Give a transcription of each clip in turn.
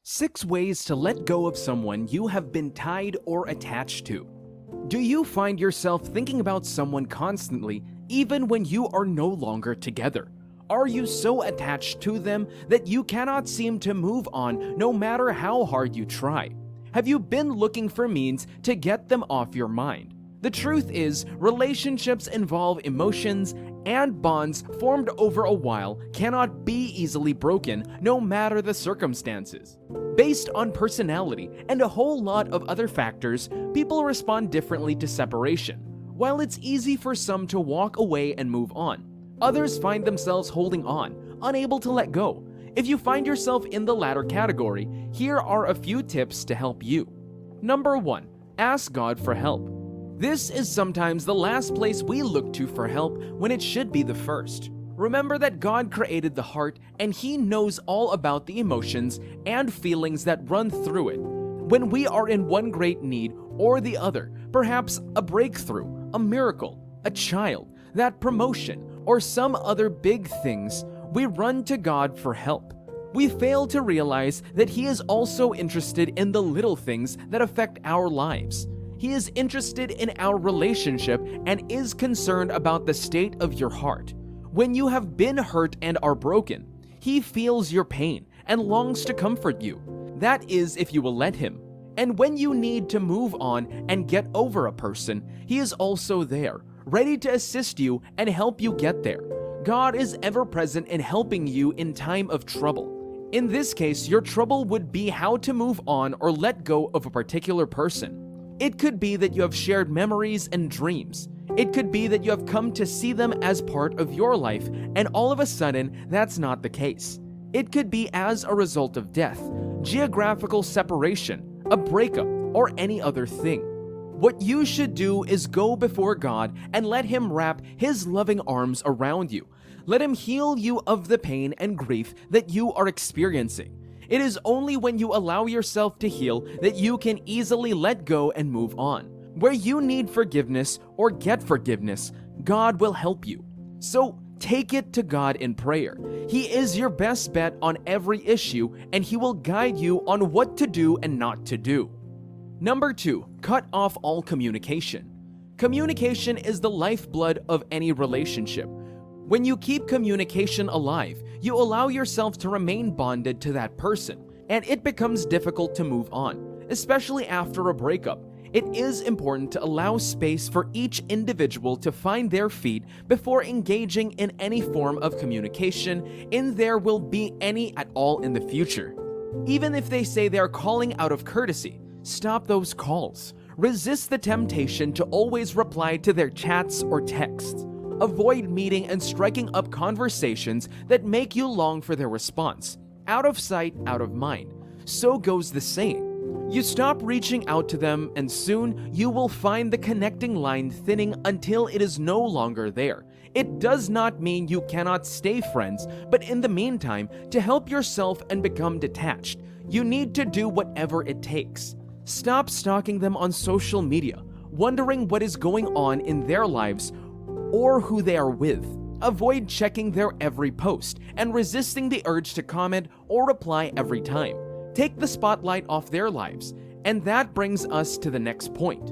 6 ways to let go of someone you have been tied or attached to. Do you find yourself thinking about someone constantly, even when you are no longer together? Are you so attached to them that you cannot seem to move on no matter how hard you try? Have you been looking for means to get them off your mind? The truth is, relationships involve emotions, and bonds formed over a while cannot be easily broken no matter the circumstances. Based on personality and a whole lot of other factors, people respond differently to separation. While it's easy for some to walk away and move on, others find themselves holding on, unable to let go. If you find yourself in the latter category, here are a few tips to help you. Number 1. Ask God for help. This is sometimes the last place we look to for help when it should be the first. Remember that God created the heart and He knows all about the emotions and feelings that run through it. When we are in one great need or the other, perhaps a breakthrough, a miracle, a child, that promotion, or some other big things, we run to God for help. We fail to realize that He is also interested in the little things that affect our lives. He is interested in our relationship and is concerned about the state of your heart. When you have been hurt and are broken, He feels your pain and longs to comfort you. That is, if you will let Him. And when you need to move on and get over a person, He is also there, ready to assist you and help you get there. God is ever present in helping you in time of trouble. In this case, your trouble would be how to move on or let go of a particular person. It could be that you have shared memories and dreams. It could be that you have come to see them as part of your life, and all of a sudden, that's not the case. It could be as a result of death, geographical separation, a breakup, or any other thing. What you should do is go before God and let Him wrap His loving arms around you. Let Him heal you of the pain and grief that you are experiencing. It is only when you allow yourself to heal that you can easily let go and move on. Where you need forgiveness or get forgiveness, God will help you. So take it to God in prayer. He is your best bet on every issue, and He will guide you on what to do and not to do. Number 2, cut off all communication. Communication is the lifeblood of any relationship. When you keep communication alive, you allow yourself to remain bonded to that person, and it becomes difficult to move on, especially after a breakup. It is important to allow space for each individual to find their feet before engaging in any form of communication, and there will be any at all in the future. Even if they say they are calling out of courtesy, stop those calls. Resist the temptation to always reply to their chats or texts. Avoid meeting and striking up conversations that make you long for their response. Out of sight, out of mind. So goes the saying. You stop reaching out to them, and soon you will find the connecting line thinning until it is no longer there. It does not mean you cannot stay friends, but in the meantime, to help yourself and become detached, you need to do whatever it takes. Stop stalking them on social media, wondering what is going on in their lives or who they are with. Avoid checking their every post and resisting the urge to comment or reply every time. Take the spotlight off their lives, and that brings us to the next point.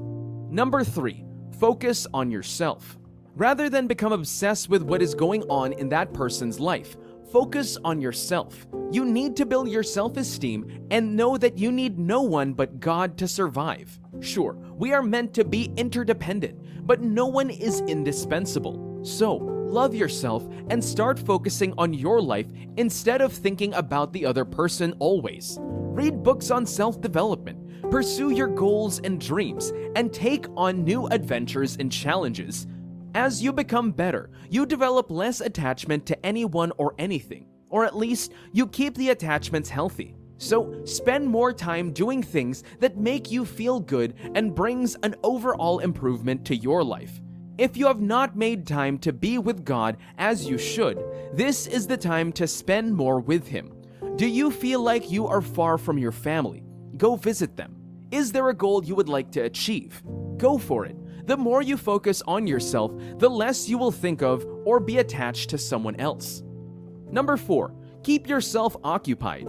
Number 3, focus on yourself. Rather than become obsessed with what is going on in that person's life, focus on yourself. You need to build your self-esteem and know that you need no one but God to survive. Sure, we are meant to be interdependent, but no one is indispensable. So, love yourself and start focusing on your life instead of thinking about the other person always. Read books on self-development, pursue your goals and dreams, and take on new adventures and challenges. As you become better, you develop less attachment to anyone or anything, or at least you keep the attachments healthy. So spend more time doing things that make you feel good and brings an overall improvement to your life. If you have not made time to be with God as you should, this is the time to spend more with Him. Do you feel like you are far from your family? Go visit them. Is there a goal you would like to achieve? Go for it. The more you focus on yourself, the less you will think of or be attached to someone else. Number 4, keep yourself occupied.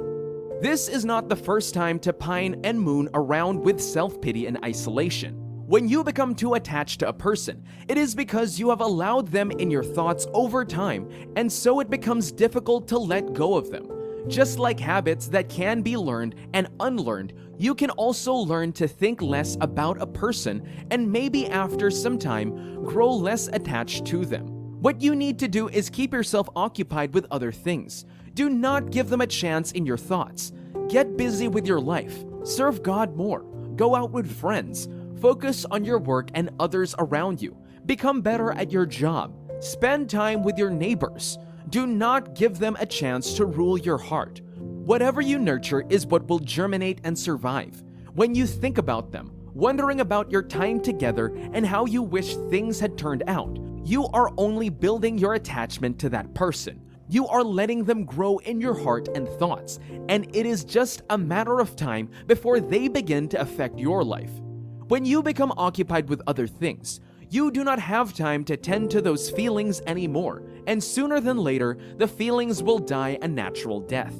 This is not the first time to pine and moon around with self-pity and isolation. When you become too attached to a person, it is because you have allowed them in your thoughts over time, and so it becomes difficult to let go of them. Just like habits that can be learned and unlearned, you can also learn to think less about a person and maybe after some time, grow less attached to them. What you need to do is keep yourself occupied with other things. Do not give them a chance in your thoughts. Get busy with your life. Serve God more. Go out with friends. Focus on your work and others around you. Become better at your job. Spend time with your neighbors. Do not give them a chance to rule your heart. Whatever you nurture is what will germinate and survive. When you think about them, wondering about your time together and how you wish things had turned out, you are only building your attachment to that person. You are letting them grow in your heart and thoughts, and it is just a matter of time before they begin to affect your life. When you become occupied with other things, you do not have time to tend to those feelings anymore, and sooner than later, the feelings will die a natural death.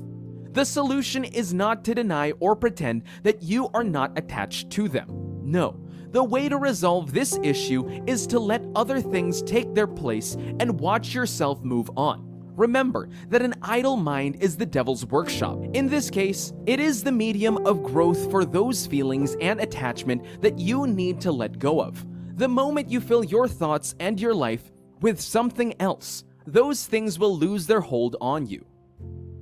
The solution is not to deny or pretend that you are not attached to them. No, the way to resolve this issue is to let other things take their place and watch yourself move on. Remember that an idle mind is the devil's workshop. In this case, it is the medium of growth for those feelings and attachment that you need to let go of. The moment you fill your thoughts and your life with something else, those things will lose their hold on you.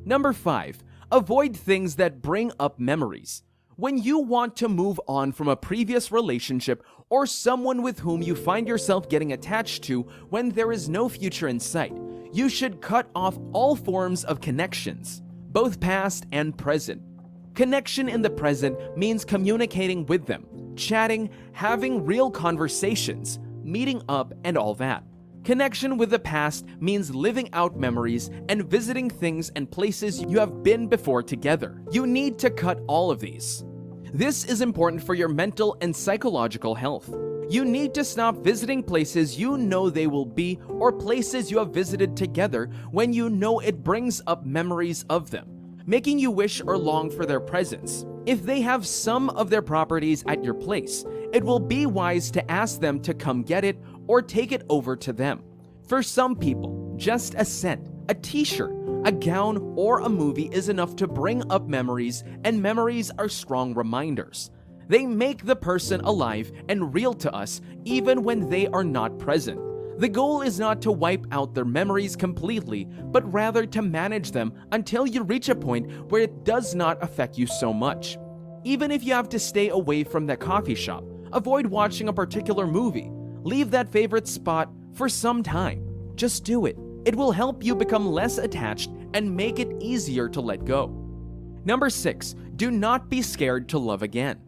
Number 5. Avoid things that bring up memories. When you want to move on from a previous relationship or someone with whom you find yourself getting attached to when there is no future in sight, you should cut off all forms of connections, both past and present. Connection in the present means communicating with them, chatting, having real conversations, meeting up, and all that. Connection with the past means living out memories and visiting things and places you have been before together. You need to cut all of these. This is important for your mental and psychological health. You need to stop visiting places you know they will be or places you have visited together when you know it brings up memories of them, making you wish or long for their presence. If they have some of their properties at your place, it will be wise to ask them to come get it or take it over to them. For some people, just a scent, a t-shirt, a gown, or a movie is enough to bring up memories, and memories are strong reminders. They make the person alive and real to us even when they are not present. The goal is not to wipe out their memories completely, but rather to manage them until you reach a point where it does not affect you so much. Even if you have to stay away from that coffee shop, avoid watching a particular movie, leave that favorite spot for some time. Just do it. It will help you become less attached and make it easier to let go. Number 6, do not be scared to love again.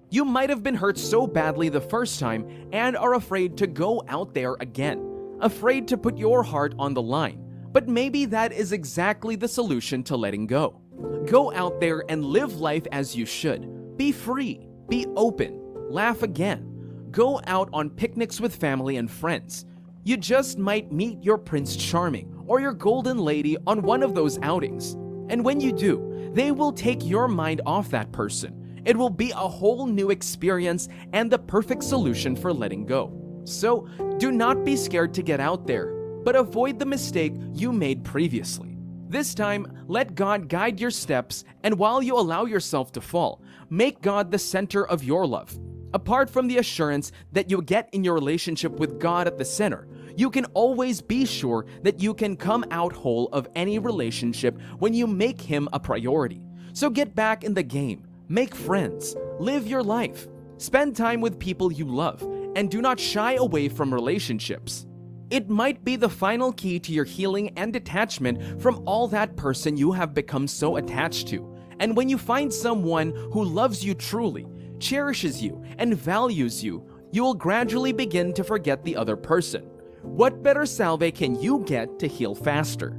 You might have been hurt so badly the first time and are afraid to go out there again, afraid to put your heart on the line. But maybe that is exactly the solution to letting go. Go out there and live life as you should. Be free, be open, laugh again. Go out on picnics with family and friends. You just might meet your Prince Charming or your Golden Lady on one of those outings. And when you do, they will take your mind off that person. It will be a whole new experience and the perfect solution for letting go. So, do not be scared to get out there, but avoid the mistake you made previously. This time, let God guide your steps, and while you allow yourself to fall, make God the center of your love. Apart from the assurance that you get in your relationship with God at the center, you can always be sure that you can come out whole of any relationship when you make Him a priority. So get back in the game, make friends, live your life, spend time with people you love, and do not shy away from relationships. It might be the final key to your healing and detachment from all that person you have become so attached to. And when you find someone who loves you truly, cherishes you, and values you, you will gradually begin to forget the other person. What better salve can you get to heal faster?